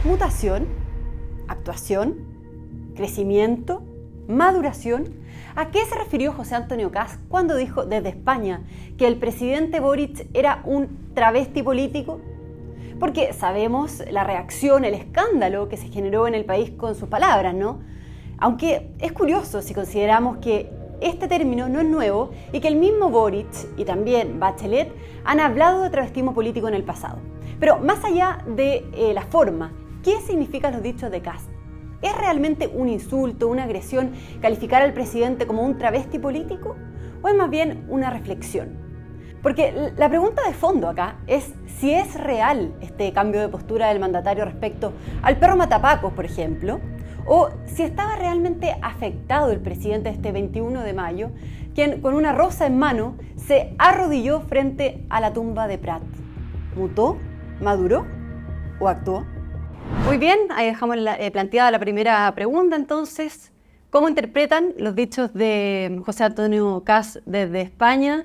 Mutación, actuación, crecimiento, maduración. ¿A qué se refirió José Antonio Kast cuando dijo desde España que el presidente Boric era un travesti político? Porque sabemos la reacción, el escándalo que se generó en el país con sus palabras, ¿no? Aunque es curioso si consideramos que este término no es nuevo y que el mismo Boric y también Bachelet han hablado de travestismo político en el pasado. Pero más allá de la forma, ¿qué significan los dichos de Kast? ¿Es realmente un insulto, una agresión calificar al presidente como un travesti político? ¿O es más bien una reflexión? Porque la pregunta de fondo acá es si es real este cambio de postura del mandatario respecto al perro matapacos, por ejemplo, o si estaba realmente afectado el presidente este 21 de mayo, quien con una rosa en mano se arrodilló frente a la tumba de Prat. ¿Mutó? ¿Maduró? ¿O actuó? Muy bien, ahí dejamos planteada la primera pregunta entonces. ¿Cómo interpretan los dichos de José Antonio Kast desde España?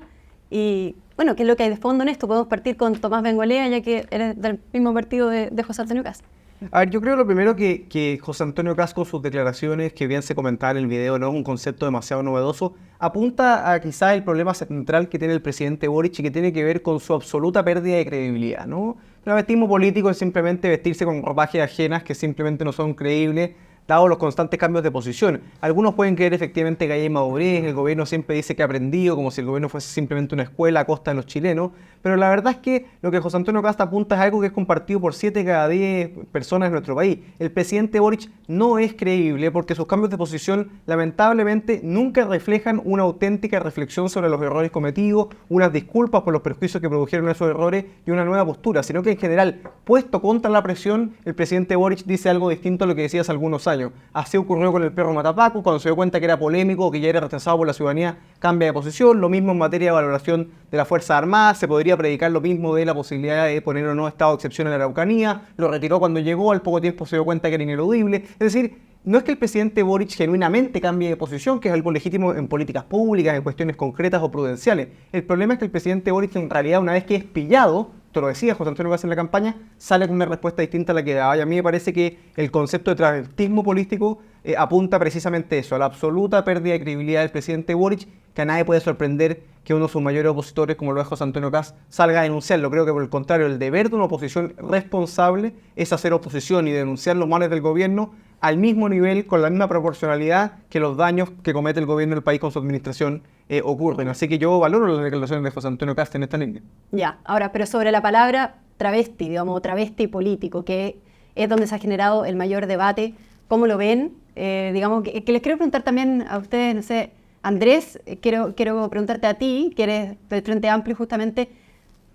Y bueno, ¿qué es lo que hay de fondo en esto? Podemos partir con Tomás Bengoechea, ya que eres del mismo partido de José Antonio Kast. A ver, yo creo lo primero que José Antonio Kast con sus declaraciones, que bien se comentaba en el video, no es un concepto demasiado novedoso, apunta a quizás el problema central que tiene el presidente Boric y que tiene que ver con su absoluta pérdida de credibilidad, ¿no? El travestismo político es simplemente vestirse con ropajes ajenas que simplemente no son creíbles, dado los constantes cambios de posición. Algunos pueden creer efectivamente que hay madurez, el gobierno siempre dice que ha aprendido, como si el gobierno fuese simplemente una escuela a costa de los chilenos, pero la verdad es que lo que José Antonio Kast apunta es algo que es compartido por 7 cada 10 personas en nuestro país. El presidente Boric no es creíble porque sus cambios de posición lamentablemente nunca reflejan una auténtica reflexión sobre los errores cometidos, unas disculpas por los perjuicios que produjeron esos errores y una nueva postura, sino que en general, puesto contra la presión, el presidente Boric dice algo distinto a lo que decía hace algunos años. Así ocurrió con el perro matapaco, cuando se dio cuenta que era polémico, que ya era rechazado por la ciudadanía, cambia de posición. Lo mismo en materia de valoración de las Fuerzas Armadas, se podría predicar lo mismo de la posibilidad de poner o no estado de excepción en la Araucanía, lo retiró cuando llegó, al poco tiempo se dio cuenta que era ineludible. Es decir, no es que el presidente Boric genuinamente cambie de posición, que es algo legítimo en políticas públicas, en cuestiones concretas o prudenciales. El problema es que el presidente Boric en realidad, una vez que es pillado, te lo decía José Antonio Kast en la campaña, sale con una respuesta distinta a la que daba. Y a mí me parece que el concepto de travestismo político apunta precisamente eso, a la absoluta pérdida de credibilidad del presidente Boric, que a nadie puede sorprender que uno de sus mayores opositores, como lo es José Antonio Kast, salga a denunciarlo. Creo que por el contrario, el deber de una oposición responsable es hacer oposición y denunciar los males del gobierno al mismo nivel, con la misma proporcionalidad que los daños que comete el gobierno del país con su administración ocurren. Así que yo valoro las declaraciones de José Antonio Kast en esta línea. Ya, ahora, pero sobre la palabra travesti, digamos, travesti político, que es donde se ha generado el mayor debate, ¿cómo lo ven? Digamos, que les quiero preguntar también a ustedes, no sé, Andrés, quiero preguntarte a ti, que eres del Frente Amplio justamente,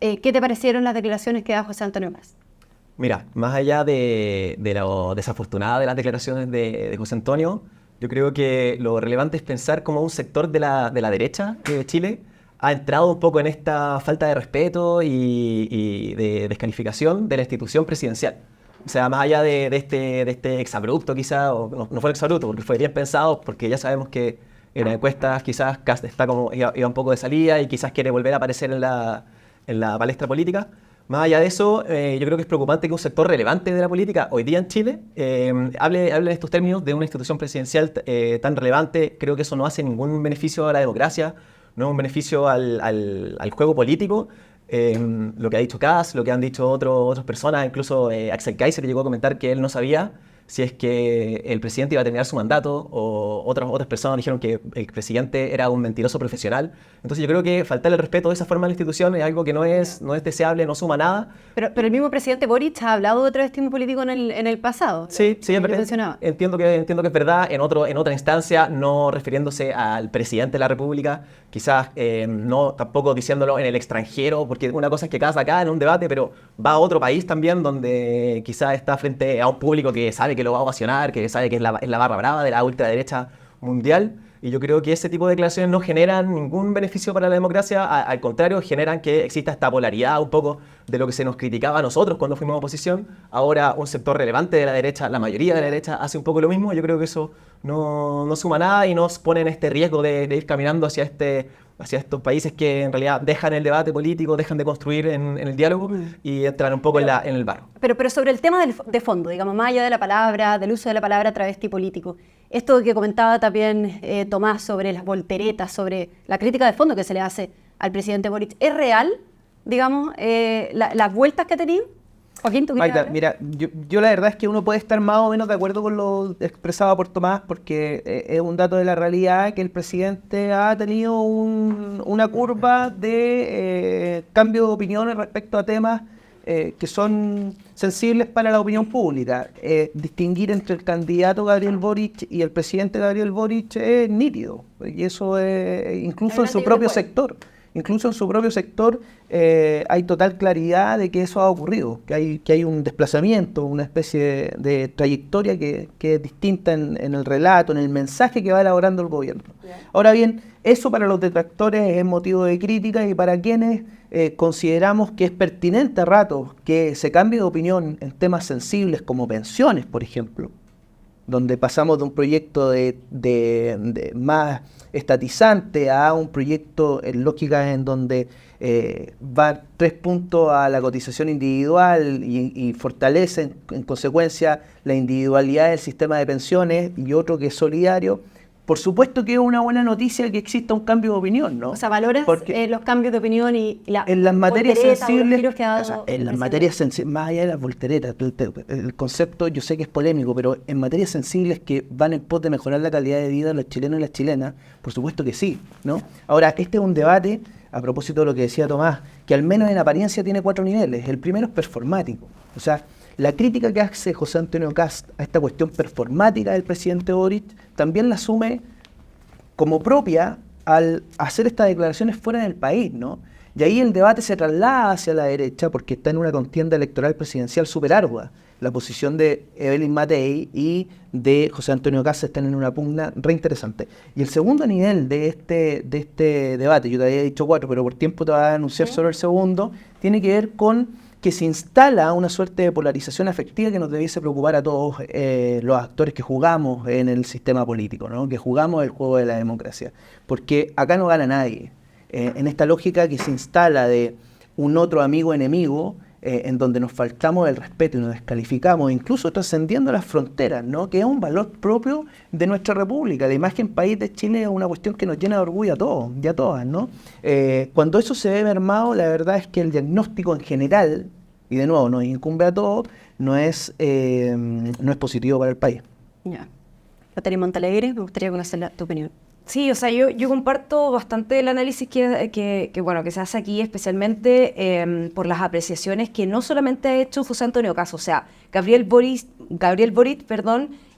¿qué te parecieron las declaraciones que da José Antonio Kast? Mira, más allá de lo desafortunada de las declaraciones de José Antonio, yo creo que lo relevante es pensar cómo un sector de la derecha de Chile ha entrado un poco en esta falta de respeto y de descalificación de la institución presidencial. O sea, más allá de este exabrupto quizá, o no fue exabrupto, porque fue bien pensado, porque ya sabemos que en las encuestas quizás Kast está iba un poco de salida y quizás quiere volver a aparecer en la palestra política. Más allá de eso, yo creo que es preocupante que un sector relevante de la política hoy día en Chile hable en estos términos de una institución presidencial tan relevante. Creo que eso no hace ningún beneficio a la democracia, no es un beneficio al juego político. Lo que ha dicho Kast, lo que han dicho otras personas, incluso Axel Kaiser llegó a comentar que él no sabía si es que el presidente iba a terminar su mandato, o otras personas dijeron que el presidente era un mentiroso profesional. Entonces yo creo que faltarle el respeto de esa forma a la institución es algo que no es deseable, no suma nada. Pero el mismo presidente Boric ha hablado de travestismo político en el pasado. Sí, entiendo que es verdad, en otra instancia, no refiriéndose al presidente de la República, quizás no tampoco diciéndolo en el extranjero, porque una cosa es que casa acá en un debate, pero va a otro país también donde quizás está frente a un público que sabe que lo va a ovacionar, que sabe que es la barra brava de la ultraderecha mundial. Y yo creo que ese tipo de declaraciones no generan ningún beneficio para la democracia, al contrario, generan que exista esta polaridad un poco de lo que se nos criticaba a nosotros cuando fuimos oposición. Ahora un sector relevante de la derecha, la mayoría de la derecha, hace un poco lo mismo. Yo creo que eso no suma nada y nos pone en este riesgo de ir caminando hacia hacia estos países que en realidad dejan el debate político, dejan de construir en el diálogo y entran un poco en el barro. Pero sobre el tema de fondo, digamos, más allá de la palabra, del uso de la palabra travesti político, esto que comentaba también Tomás sobre las volteretas, sobre la crítica de fondo que se le hace al presidente Boric, ¿es real, digamos, las vueltas que ha tenido? Joaquín, ¿tú Magda, mira, yo la verdad es que uno puede estar más o menos de acuerdo con lo expresado por Tomás, porque es un dato de la realidad que el presidente ha tenido una curva de cambio de opiniones respecto a temas que son sensibles para la opinión pública. Distinguir entre el candidato Gabriel Boric y el presidente Gabriel Boric es nítido, y eso es incluso en su propio sector. Incluso en su propio sector hay total claridad de que eso ha ocurrido, que hay un desplazamiento, una especie de trayectoria que es distinta en el relato, en el mensaje que va elaborando el gobierno. Ahora bien, eso para los detractores es motivo de crítica, y para quienes consideramos que es pertinente a ratos que se cambie de opinión en temas sensibles como pensiones, por ejemplo, donde pasamos de un proyecto de más estatizante a un proyecto en lógica en donde va 3 puntos a la cotización individual y fortalece en consecuencia la individualidad del sistema de pensiones, y otro que es solidario. Por supuesto que es una buena noticia que exista un cambio de opinión, ¿no? O sea, valoras los cambios de opinión y en las materias sensibles, en las materias sensibles, más allá de las volteretas, el concepto yo sé que es polémico, pero en materias sensibles que van en pos de mejorar la calidad de vida de los chilenos y las chilenas, por supuesto que sí, ¿no? Ahora, este es un debate, a propósito de lo que decía Tomás, que al menos en apariencia tiene 4 niveles. El primero es performático, o sea, la crítica que hace José Antonio Kast a esta cuestión performática del presidente Boric también la asume como propia al hacer estas declaraciones fuera del país, ¿no? Y ahí el debate se traslada hacia la derecha porque está en una contienda electoral presidencial súper ardua. La posición de Evelyn Matei y de José Antonio Kast están en una pugna re interesante. Y el segundo nivel de este debate, yo te había dicho 4, pero por tiempo te voy a anunciar solo el segundo, tiene que ver con que se instala una suerte de polarización afectiva que nos debiese preocupar a todos los actores que jugamos en el sistema político, ¿no? Que jugamos el juego de la democracia. Porque acá no gana nadie. En esta lógica que se instala de un otro amigo enemigo, en donde nos faltamos el respeto y nos descalificamos, incluso trascendiendo las fronteras, ¿no? Que es un valor propio de nuestra república. La imagen país de Chile es una cuestión que nos llena de orgullo a todos y a todas, ¿no? Cuando eso se ve mermado, la verdad es que el diagnóstico en general, y de nuevo nos incumbe a todos, no es positivo para el país. Ya. Caterina Montalegre, me gustaría conocer tu opinión. Sí, o sea, yo comparto bastante el análisis que se hace aquí, especialmente por las apreciaciones que no solamente ha hecho José Antonio Kast. O sea, Gabriel Boric,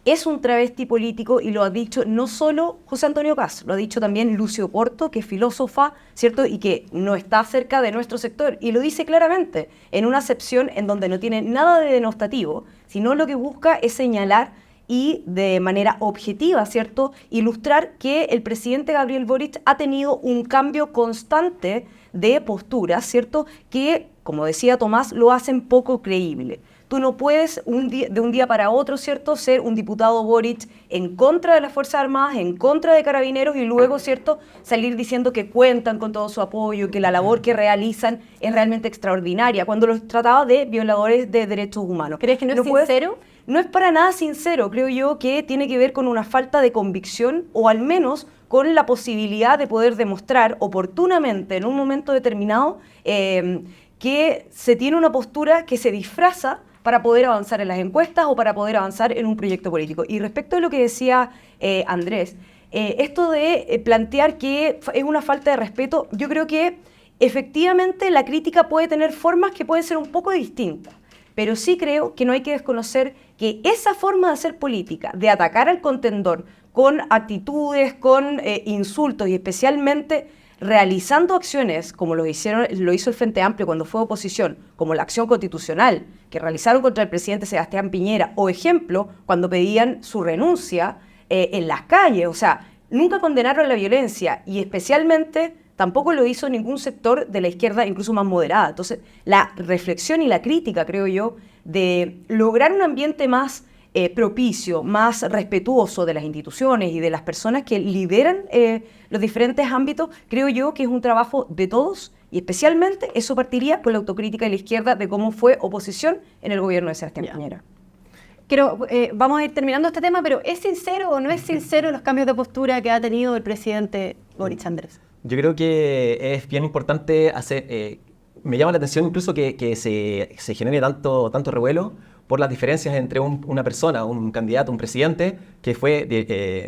es un travesti político, y lo ha dicho no solo José Antonio Kast, lo ha dicho también Lucio Porto, que es filósofa, ¿cierto? Y que no está cerca de nuestro sector, y lo dice claramente, en una acepción en donde no tiene nada de denostativo, sino lo que busca es señalar y de manera objetiva, ¿cierto?, ilustrar que el presidente Gabriel Boric ha tenido un cambio constante de postura, ¿cierto?, que, como decía Tomás, lo hacen poco creíble. Tú no puedes de un día para otro, ¿cierto?, ser un diputado Boric en contra de las Fuerzas Armadas, en contra de Carabineros, y luego, ¿cierto?, salir diciendo que cuentan con todo su apoyo, que la labor que realizan es realmente extraordinaria, cuando los trataba de violadores de derechos humanos. ¿Crees que no es sincero? No es para nada sincero, creo yo que tiene que ver con una falta de convicción, o al menos con la posibilidad de poder demostrar oportunamente en un momento determinado que se tiene una postura que se disfraza para poder avanzar en las encuestas o para poder avanzar en un proyecto político. Y respecto a lo que decía Andrés, esto de plantear que es una falta de respeto, yo creo que efectivamente la crítica puede tener formas que pueden ser un poco distintas, pero sí creo que no hay que desconocer que esa forma de hacer política, de atacar al contendor con actitudes, con insultos, y especialmente realizando acciones como lo hizo el Frente Amplio cuando fue oposición, como la acción constitucional que realizaron contra el presidente Sebastián Piñera, o ejemplo, cuando pedían su renuncia en las calles. O sea, nunca condenaron la violencia, y especialmente tampoco lo hizo ningún sector de la izquierda, incluso más moderada. Entonces, la reflexión y la crítica, creo yo, de lograr un ambiente más propicio, más respetuoso de las instituciones y de las personas que lideran los diferentes ámbitos, creo yo que es un trabajo de todos y especialmente eso partiría por la autocrítica de la izquierda de cómo fue oposición en el gobierno de Sebastián Piñera. Vamos a ir terminando este tema, pero ¿es sincero o no es sincero los cambios de postura que ha tenido el presidente Boric, Andrés? Yo creo que es bien importante hacer... me llama la atención incluso que se genere tanto revuelo por las diferencias entre una persona, un candidato, un presidente, que fue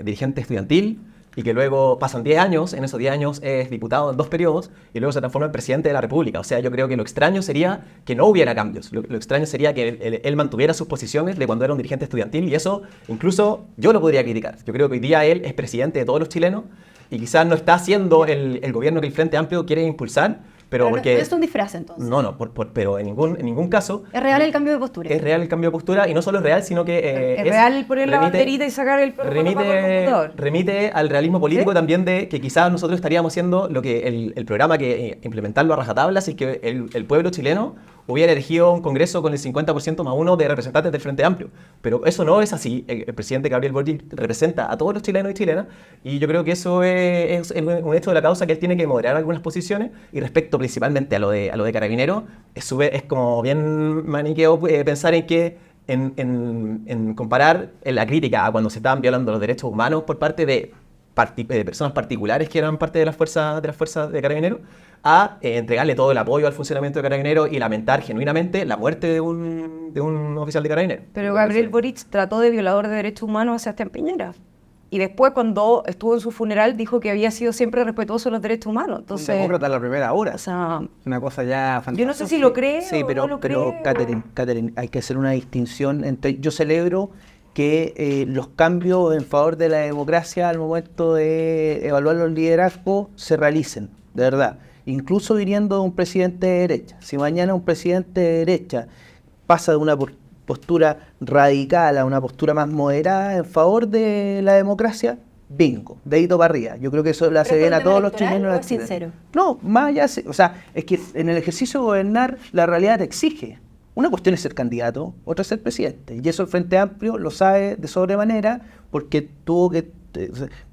dirigente estudiantil y que luego pasan 10 años, en esos 10 años es diputado en 2 periodos y luego se transforma en presidente de la República. O sea, yo creo que lo extraño sería que no hubiera cambios. Lo extraño sería que él mantuviera sus posiciones de cuando era un dirigente estudiantil y eso incluso yo lo podría criticar. Yo creo que hoy día él es presidente de todos los chilenos y quizás no está haciendo el gobierno que el Frente Amplio quiere impulsar, pero porque... No es un disfraz, entonces. No, pero en ningún caso... Es real el cambio de postura. Es real el cambio de postura y no solo es real, sino que... es real poner la banderita y sacar el computador. Remite al realismo político, ¿sí? También de que quizás nosotros estaríamos haciendo lo que el programa que implementarlo a rajatabla, si es que el pueblo chileno hubiera elegido un congreso con el 50% más uno de representantes del Frente Amplio. Pero eso no es así. El presidente Gabriel Boric representa a todos los chilenos y chilenas y yo creo que eso es un hecho de la causa que él tiene que moderar algunas posiciones y respecto principalmente a lo de Carabineros, es como bien maniqueo pensar en que en comparar en la crítica a cuando se estaban violando los derechos humanos por parte de personas particulares que eran parte de las fuerzas de Carabineros, a entregarle todo el apoyo al funcionamiento de Carabineros y lamentar genuinamente la muerte de un oficial de Carabineros. Pero Gabriel Boric trató de violador de derechos humanos a Sebastián Piñera. Y después, cuando estuvo en su funeral, dijo que había sido siempre respetuoso de los derechos humanos. Entonces, un demócrata a la primera hora. O sea, una cosa ya fantástica. Yo no sé si lo cree sí, o no lo cree. Catherine, hay que hacer una distinción entre... Yo celebro que los cambios en favor de la democracia al momento de evaluar los liderazgos se realicen, de verdad. Incluso viniendo de un presidente de derecha. Si mañana un presidente de derecha pasa de una postura radical a una postura más moderada en favor de la democracia, bingo, dedito para arriba. Yo creo que eso le hace bien a todos los chilenos. ¿Es sincero? No, más allá, o sea, es que en el ejercicio de gobernar la realidad te exige. Una cuestión es ser candidato, otra es ser presidente. Y eso el Frente Amplio lo sabe de sobremanera porque tuvo que...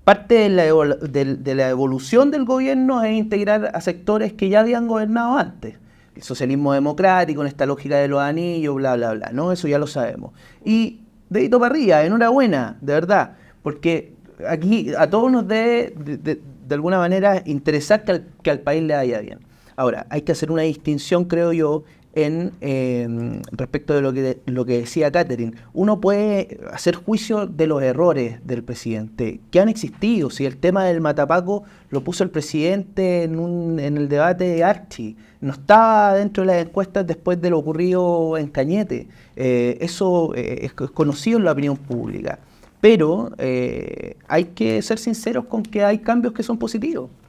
Parte de la evolución del gobierno es integrar a sectores que ya habían gobernado antes. El socialismo democrático, en esta lógica de los anillos, bla, bla, bla, ¿no? Eso ya lo sabemos. Y dedito para arriba, enhorabuena, de verdad, porque aquí a todos nos debe, de alguna manera, interesar que al país le vaya bien. Ahora, hay que hacer una distinción, creo yo, respecto de lo que decía Catherine. Uno puede hacer juicio de los errores del presidente que han existido. Si el tema del matapaco lo puso el presidente en el debate de Archie, no estaba dentro de las encuestas después de lo ocurrido en Cañete. Eso es conocido en la opinión pública. Pero hay que ser sinceros con que hay cambios que son positivos.